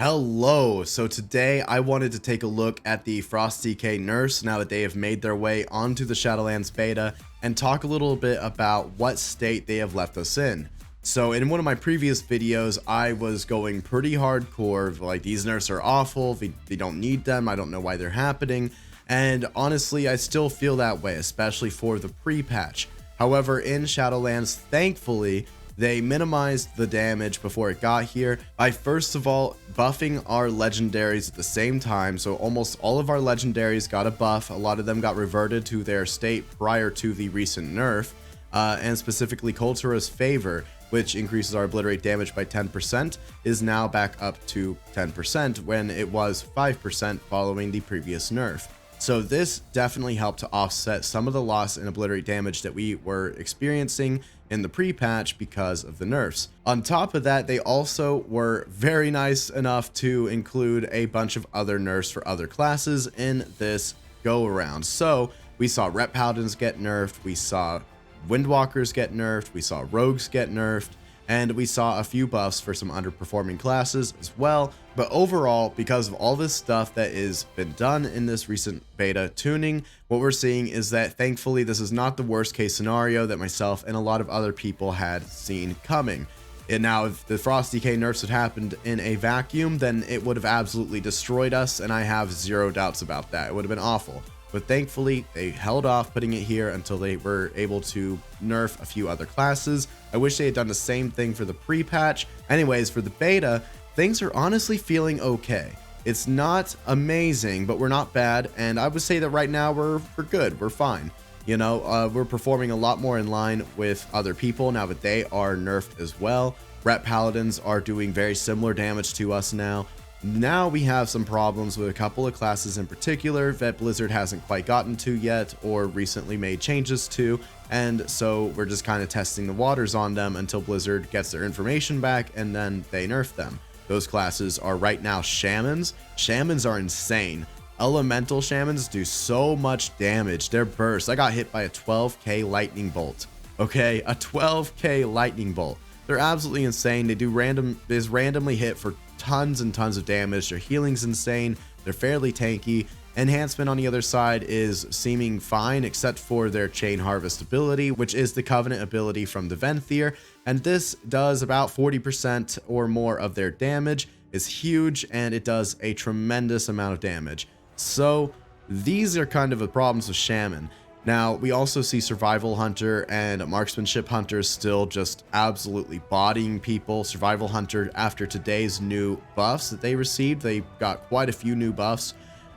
Hello, so today I wanted to take a look at the Frost Dk Nerfs now that they have made their way onto the Shadowlands Beta and talk a little bit about what state they have left us in. So in one of my previous videos, I was going pretty hardcore, like these nerfs are awful, we don't need them, I don't know why they're happening, and honestly I still feel that way, especially for the pre-patch. However, in Shadowlands, thankfully, they minimized the damage before it got here by first of all buffing our legendaries at the same time. So almost all of our legendaries got a buff. A lot of them got reverted to their state prior to the recent nerf, and specifically Corsair's favor, which increases our obliterate damage by 10%, is now back up to 10% when it was 5% following the previous nerf. So this definitely helped to offset some of the loss in obliterate damage that we were experiencing in the pre-patch because of the nerfs. On top of that, they also were very nice enough to include a bunch of other nerfs for other classes in this go around. So we saw Rep Paladins get nerfed, we saw Windwalkers get nerfed, we saw Rogues get nerfed, and we saw a few buffs for some underperforming classes as well. But overall, because of all this stuff that has been done in this recent beta tuning, what we're seeing is that thankfully this is not the worst case scenario that myself and a lot of other people had seen coming. And now if the Frost Dk nerfs had happened in a vacuum, then it would have absolutely destroyed us, and I have zero doubts about that. It would have been awful. But thankfully, they held off putting it here until they were able to nerf a few other classes. I wish they had done the same thing for the pre-patch. Anyways, for the beta, things are honestly feeling okay. It's not amazing, but we're not bad, and I would say that right now we're good, we're fine. You know, we're performing a lot more in line with other people now that they are nerfed as well. Rep Paladins are doing very similar damage to us now. Now we have some problems with a couple of classes in particular that Blizzard hasn't quite gotten to yet or recently made changes to, and so we're just kind of testing the waters on them until Blizzard gets their information back and then they nerf them. Those classes are right now Shamans. Shamans are insane. Elemental Shamans do so much damage. Their burst, I got hit by a 12k lightning bolt. Okay, a 12k lightning bolt. They're absolutely insane. They do randomly hit for tons and tons of damage. Their healing's insane. They're fairly tanky. Enhancement on the other side is seeming fine except for their chain harvest ability, which is the covenant ability from the Venthyr, and this does about 40% or more of their damage. It's huge and it does a tremendous amount of damage. So these are kind of the problems with Shaman. Now, we also see Survival Hunter and Marksmanship Hunters still just absolutely bodying people. Survival Hunter, after today's new buffs that they received, they got quite a few new buffs,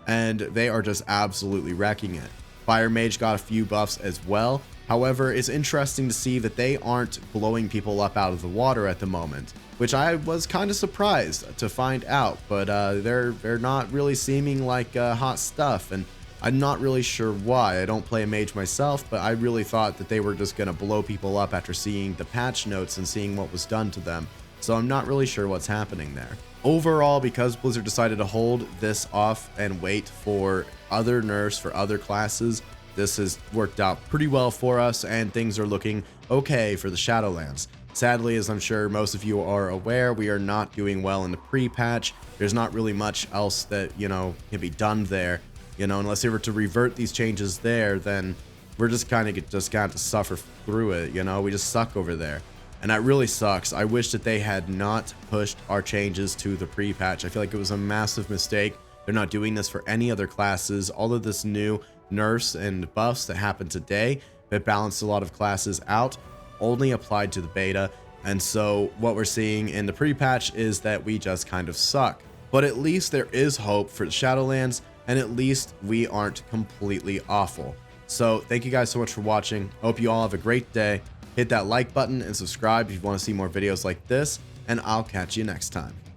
and they are just absolutely wrecking it. Fire Mage got a few buffs as well. However, it's interesting to see that they aren't blowing people up out of the water at the moment, which I was kind of surprised to find out, but they're not really seeming like hot stuff, and I'm not really sure why. I don't play a mage myself, but I really thought that they were just going to blow people up after seeing the patch notes and seeing what was done to them. So I'm not really sure what's happening there. Overall, because Blizzard decided to hold this off and wait for other nerfs for other classes, this has worked out pretty well for us and things are looking okay for the Shadowlands. Sadly, as I'm sure most of you are aware, we are not doing well in the pre-patch. There's not really much else that, you know, can be done there. You know, unless they were to revert these changes there, then we're just kind of got to suffer through it. You know, we just suck over there. And that really sucks. I wish that they had not pushed our changes to the pre-patch. I feel like it was a massive mistake. They're not doing this for any other classes. All of this new nerfs and buffs that happened today that balanced a lot of classes out only applied to the beta. And so what we're seeing in the pre-patch is that we just kind of suck. But at least there is hope for the Shadowlands, and at least we aren't completely awful. So thank you guys so much for watching. I hope you all have a great day. Hit that like button and subscribe if you want to see more videos like this, and I'll catch you next time.